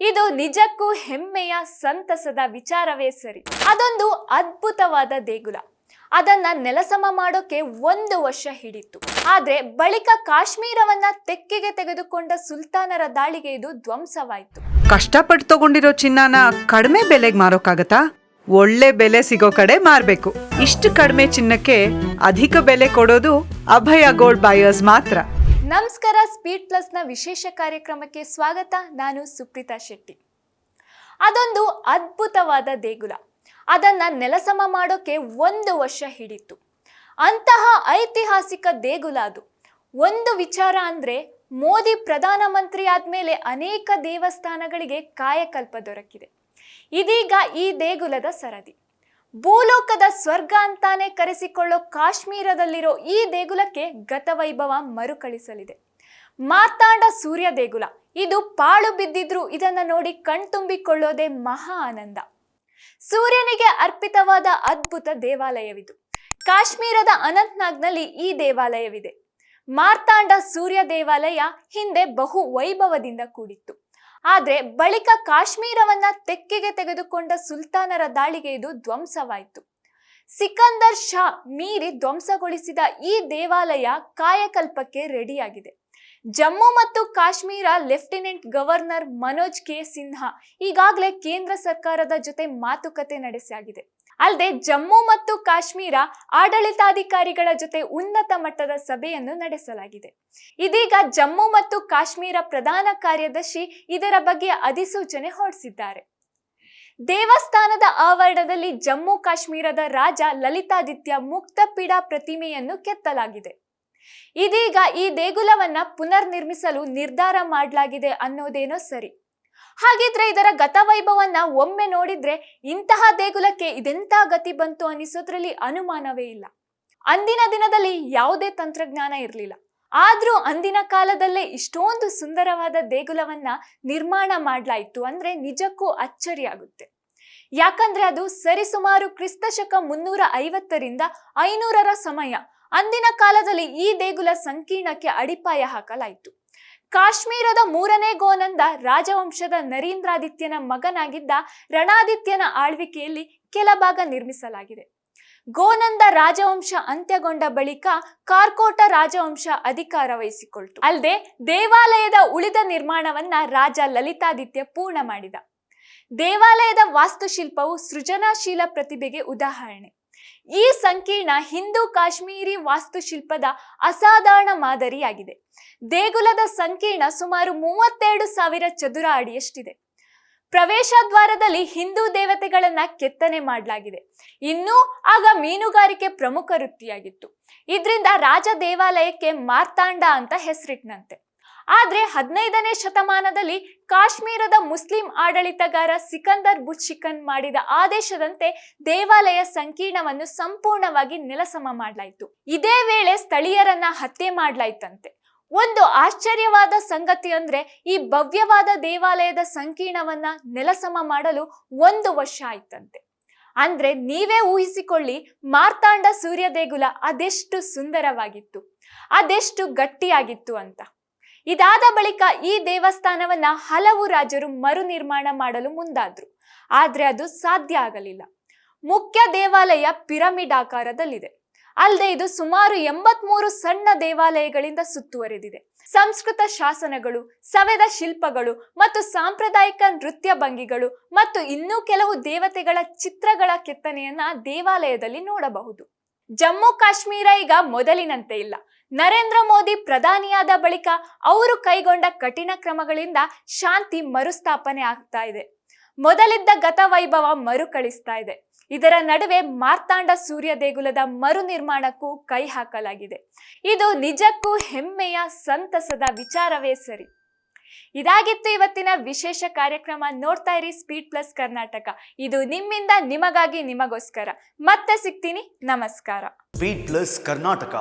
ಇದು ನಿಜಕ್ಕೂ ಹೆಮ್ಮೆಯ ಸಂತಸದ ವಿಚಾರವೇ ಸರಿ. ಅದೊಂದು ಅದ್ಭುತವಾದ ದೇಗುಲ. ಅದನ್ನ ನೆಲಸಮ ಮಾಡೋಕೆ 1 ವರ್ಷ ಹಿಡಿತು. ಆದ್ರೆ ಬಳಿಕ ಕಾಶ್ಮೀರವನ್ನ ತೆಕ್ಕೆಗೆ ತೆಗೆದುಕೊಂಡ ಸುಲ್ತಾನರ ದಾಳಿಗೆ ಇದು ಧ್ವಂಸವಾಯಿತು. ಕಷ್ಟಪಟ್ಟು ತಗೊಂಡಿರೋ ಚಿನ್ನನ ಕಡಿಮೆ ಬೆಲೆಗೆ ಮಾರೋಕ್ಕಾಗತ್ತಾ? ಒಳ್ಳೆ ಬೆಲೆ ಸಿಗೋ ಕಡೆ ಮಾರ್ಬೇಕು. ಇಷ್ಟು ಕಡಿಮೆ ಚಿನ್ನಕ್ಕೆ ಅಧಿಕ ಬೆಲೆ ಕೊಡೋದು ಅಭಯ ಗೋಲ್ಡ್ ಬಯರ್ಸ್ ಮಾತ್ರ. ನಮಸ್ಕಾರ, ಸ್ಪೀಡ್ ಪ್ಲಸ್ ನ ವಿಶೇಷ ಕಾರ್ಯಕ್ರಮಕ್ಕೆ ಸ್ವಾಗತ. ನಾನು ಸುಪ್ರೀತಾ ಶೆಟ್ಟಿ. ಅದೊಂದು ಅದ್ಭುತವಾದ ದೇಗುಲ. ಅದನ್ನ ನೆಲಸಮ ಮಾಡೋಕೆ 1 ವರ್ಷ ಹಿಡಿತು. ಅಂತಹ ಐತಿಹಾಸಿಕ ದೇಗುಲ ಅದು. ಒಂದು ವಿಚಾರ ಅಂದ್ರೆ, ಮೋದಿ ಪ್ರಧಾನಮಂತ್ರಿ ಆದ್ಮೇಲೆ ಅನೇಕ ದೇವಸ್ಥಾನಗಳಿಗೆ ಕಾಯಕಲ್ಪ ದೊರಕಿದೆ. ಇದೀಗ ಈ ದೇಗುಲದ ಸರದಿ. ಭೂಲೋಕದ ಸ್ವರ್ಗ ಅಂತಾನೆ ಕರೆಸಿಕೊಳ್ಳೋ ಕಾಶ್ಮೀರದಲ್ಲಿರೋ ಈ ದೇಗುಲಕ್ಕೆ ಗತವೈಭವ ಮರುಕಳಿಸಲಿದೆ. ಮಾರ್ತಾಂಡ ಸೂರ್ಯ ದೇಗುಲ. ಇದು ಪಾಳು ಬಿದ್ದಿದ್ರು ಇದನ್ನ ನೋಡಿ ಕಣ್ತುಂಬಿಕೊಳ್ಳೋದೇ ಮಹಾ ಆನಂದ. ಸೂರ್ಯನಿಗೆ ಅರ್ಪಿತವಾದ ಅದ್ಭುತ ದೇವಾಲಯವಿದು. ಕಾಶ್ಮೀರದ ಅನಂತ್ನಾಗ್ನಲ್ಲಿ ಈ ದೇವಾಲಯವಿದೆ. ಮಾರ್ತಾಂಡ ಸೂರ್ಯ ದೇವಾಲಯ ಹಿಂದೆ ಬಹು ವೈಭವದಿಂದ ಕೂಡಿತ್ತು. ಆದ್ರೆ ಬಳಿಕ ಕಾಶ್ಮೀರವನ್ನ ತೆಕ್ಕೆಗೆ ತೆಗೆದುಕೊಂಡ ಸುಲ್ತಾನರ ದಾಳಿಗೆ ಇದು ಧ್ವಂಸವಾಯಿತು. ಸಿಕಂದರ್ ಶಾ ಮೀರಿ ಧ್ವಂಸಗೊಳಿಸಿದ ಈ ದೇವಾಲಯ ಕಾಯಕಲ್ಪಕ್ಕೆ ರೆಡಿಯಾಗಿದೆ. ಜಮ್ಮು ಮತ್ತು Kashmir lieutenant governor Manoj K Sinha ಈಗಾಗಲೇ ಕೇಂದ್ರ ಸರ್ಕಾರದ ಜೊತೆ ಮಾತುಕತೆ ನಡೆಸಾಗಿದೆ. ಅಲ್ಲದೆ ಜಮ್ಮು ಮತ್ತು ಕಾಶ್ಮೀರ ಆಡಳಿತಾಧಿಕಾರಿಗಳ ಜೊತೆ ಉನ್ನತ ಮಟ್ಟದ ಸಭೆಯನ್ನು ನಡೆಸಲಾಗಿದೆ. ಇದೀಗ ಜಮ್ಮು ಮತ್ತು ಕಾಶ್ಮೀರ ಪ್ರಧಾನ ಕಾರ್ಯದರ್ಶಿ ಇದರ ಬಗ್ಗೆ ಅಧಿಸೂಚನೆ ಹೊರಡಿಸಿದ್ದಾರೆ. ದೇವಸ್ಥಾನದ ಆವರಣದಲ್ಲಿ ಜಮ್ಮು ಕಾಶ್ಮೀರದ ರಾಜ ಲಲಿತಾದಿತ್ಯ ಮುಕ್ತಪೀಡ ಪ್ರತಿಮೆಯನ್ನು ಕೆತ್ತಲಾಗಿದೆ. ಇದೀಗ ಈ ದೇಗುಲವನ್ನ ಪುನರ್ ನಿರ್ಮಿಸಲು ನಿರ್ಧಾರ ಮಾಡಲಾಗಿದೆ ಅನ್ನೋದೇನೋ ಸರಿ. ಹಾಗಿದ್ರೆ ಇದರ ಗತವೈಭವನ್ನ ಒಮ್ಮೆ ನೋಡಿದ್ರೆ ಇಂತಹ ದೇಗುಲಕ್ಕೆ ಇದೆಂತ ಗತಿ ಬಂತು ಅನಿಸೋದ್ರಲ್ಲಿ ಅನುಮಾನವೇ ಇಲ್ಲ. ಅಂದಿನ ದಿನದಲ್ಲಿ ಯಾವುದೇ ತಂತ್ರಜ್ಞಾನ ಇರಲಿಲ್ಲ. ಆದ್ರೂ ಅಂದಿನ ಕಾಲದಲ್ಲೇ ಇಷ್ಟೊಂದು ಸುಂದರವಾದ ದೇಗುಲವನ್ನ ನಿರ್ಮಾಣ ಮಾಡಲಾಯಿತು ಅಂದ್ರೆ ನಿಜಕ್ಕೂ ಅಚ್ಚರಿಯಾಗುತ್ತೆ. ಯಾಕಂದ್ರೆ ಅದು ಸರಿಸುಮಾರು ಕ್ರಿಸ್ತಶಕ 350ರಿಂದ 500ರ ಸಮಯ. ಅಂದಿನ ಕಾಲದಲ್ಲಿ ಈ ದೇಗುಲ ಸಂಕೀರ್ಣಕ್ಕೆ ಅಡಿಪಾಯ ಹಾಕಲಾಯಿತು. ಕಾಶ್ಮೀರದ 3ನೇ ಗೋನಂದ ರಾಜವಂಶದ ನರೀಂದ್ರಾದಿತ್ಯನ ಮಗನಾಗಿದ್ದ ರಣಾದಿತ್ಯನ ಆಳ್ವಿಕೆಯಲ್ಲಿ ಕೆಲ ಭಾಗ ನಿರ್ಮಿಸಲಾಗಿದೆ. ಗೋನಂದ ರಾಜವಂಶ ಅಂತ್ಯಗೊಂಡ ಬಳಿಕ ಕಾರ್ಕೋಟ ರಾಜವಂಶ ಅಧಿಕಾರ ವಹಿಸಿಕೊಳ್ತು. ಅಲ್ಲದೆ ದೇವಾಲಯದ ಉಳಿದ ನಿರ್ಮಾಣವನ್ನ ರಾಜ ಲಲಿತಾದಿತ್ಯ ಪೂರ್ಣ ಮಾಡಿದ. ದೇವಾಲಯದ ವಾಸ್ತುಶಿಲ್ಪವು ಸೃಜನಾಶೀಲ ಪ್ರತಿಭೆಗೆ ಉದಾಹರಣೆ. ಈ ಸಂಕೀರ್ಣ ಹಿಂದೂ ಕಾಶ್ಮೀರಿ ವಾಸ್ತುಶಿಲ್ಪದ ಅಸಾಧಾರಣ ಮಾದರಿಯಾಗಿದೆ. ದೇಗುಲದ ಸಂಕೀರ್ಣ ಸುಮಾರು 32,000 ಚದುರ ಅಡಿಯಷ್ಟಿದೆ. ಪ್ರವೇಶ ದ್ವಾರದಲ್ಲಿ ಹಿಂದೂ ದೇವತೆಗಳನ್ನ ಕೆತ್ತನೆ ಮಾಡಲಾಗಿದೆ. ಇನ್ನು ಆಗ ಮೀನುಗಾರಿಕೆ ಪ್ರಮುಖ ವೃತ್ತಿಯಾಗಿತ್ತು. ಇದರಿಂದ ರಾಜ ದೇವಾಲಯಕ್ಕೆ ಮಾರ್ತಾಂಡ ಅಂತ ಹೆಸರಿಟ್ನಂತೆ. ಆದ್ರೆ 15ನೇ ಶತಮಾನದಲ್ಲಿ ಕಾಶ್ಮೀರದ ಮುಸ್ಲಿಂ ಆಡಳಿತಗಾರ ಸಿಕಂದರ್ ಬುಚ್ಚಿಕನ್ ಮಾಡಿದ ಆದೇಶದಂತೆ ದೇವಾಲಯ ಸಂಕೀರ್ಣವನ್ನು ಸಂಪೂರ್ಣವಾಗಿ ನೆಲಸಮ ಮಾಡಲಾಯಿತು. ಇದೇ ವೇಳೆ ಸ್ಥಳೀಯರನ್ನ ಹತ್ಯೆ ಮಾಡಲಾಯ್ತಂತೆ. ಒಂದು ಆಶ್ಚರ್ಯವಾದ ಸಂಗತಿ ಅಂದ್ರೆ, ಈ ಭವ್ಯವಾದ ದೇವಾಲಯದ ಸಂಕೀರ್ಣವನ್ನ ನೆಲಸಮ ಮಾಡಲು 1 ವರ್ಷ ಆಯ್ತಂತೆ. ಅಂದ್ರೆ ನೀವೇ ಊಹಿಸಿಕೊಳ್ಳಿ, ಮಾರ್ತಾಂಡ ಸೂರ್ಯ ದೇಗುಲ ಅದೆಷ್ಟು ಸುಂದರವಾಗಿತ್ತು, ಅದೆಷ್ಟು ಗಟ್ಟಿಯಾಗಿತ್ತು ಅಂತ. ಇದಾದ ಬಳಿಕ ಈ ದೇವಸ್ಥಾನವನ್ನ ಹಲವು ರಾಜರು ಮರು ನಿರ್ಮಾಣ ಮಾಡಲು ಮುಂದಾದ್ರು. ಆದ್ರೆ ಅದು ಸಾಧ್ಯ ಆಗಲಿಲ್ಲ. ಮುಖ್ಯ ದೇವಾಲಯ ಪಿರಮಿಡ್ ಆಕಾರದಲ್ಲಿದೆ. ಅಲ್ಲದೆ ಇದು ಸುಮಾರು 83 ಸಣ್ಣ ದೇವಾಲಯಗಳಿಂದ ಸುತ್ತುವರೆದಿದೆ. ಸಂಸ್ಕೃತ ಶಾಸನಗಳು, ಸವೆದ ಶಿಲ್ಪಗಳು ಮತ್ತು ಸಾಂಪ್ರದಾಯಿಕ ನೃತ್ಯ ಭಂಗಿಗಳು ಮತ್ತು ಇನ್ನೂ ಕೆಲವು ದೇವತೆಗಳ ಚಿತ್ರಗಳ ಕೆತ್ತನೆಯನ್ನ ದೇವಾಲಯದಲ್ಲಿ ನೋಡಬಹುದು. ಜಮ್ಮು ಕಾಶ್ಮೀರ ಈಗ ಮೊದಲಿನಂತೆ ಇಲ್ಲ. ನರೇಂದ್ರ ಮೋದಿ ಪ್ರಧಾನಿಯಾದ ಬಳಿಕ ಅವರು ಕೈಗೊಂಡ ಕಠಿಣ ಕ್ರಮಗಳಿಂದ ಶಾಂತಿ ಮರುಸ್ಥಾಪನೆ ಆಗ್ತಾ ಇದೆ. ಮೊದಲಿದ್ದ ಗತವೈಭವ ಮರುಕಳಿಸ್ತಾ ಇದೆ. ಇದರ ನಡುವೆ ಮಾರ್ತಾಂಡ ಸೂರ್ಯ ದೇಗುಲದ ಮರು ನಿರ್ಮಾಣಕ್ಕೂ ಕೈ ಹಾಕಲಾಗಿದೆ. ಇದು ನಿಜಕ್ಕೂ ಹೆಮ್ಮೆಯ ಸಂತಸದ ವಿಚಾರವೇ ಸರಿ. ಇದಾಗಿತ್ತು ಇವತ್ತಿನ ವಿಶೇಷ ಕಾರ್ಯಕ್ರಮ. ನೋಡ್ತಾ ಇರಿ ಸ್ಪೀಡ್ ಪ್ಲಸ್ ಕರ್ನಾಟಕ. ಇದು ನಿಮ್ಮಿಂದ ನಿಮಗಾಗಿ ನಿಮಗೋಸ್ಕರ. ಮತ್ತೆ ಸಿಗ್ತೀನಿ. ನಮಸ್ಕಾರ. Speed plus Karnataka.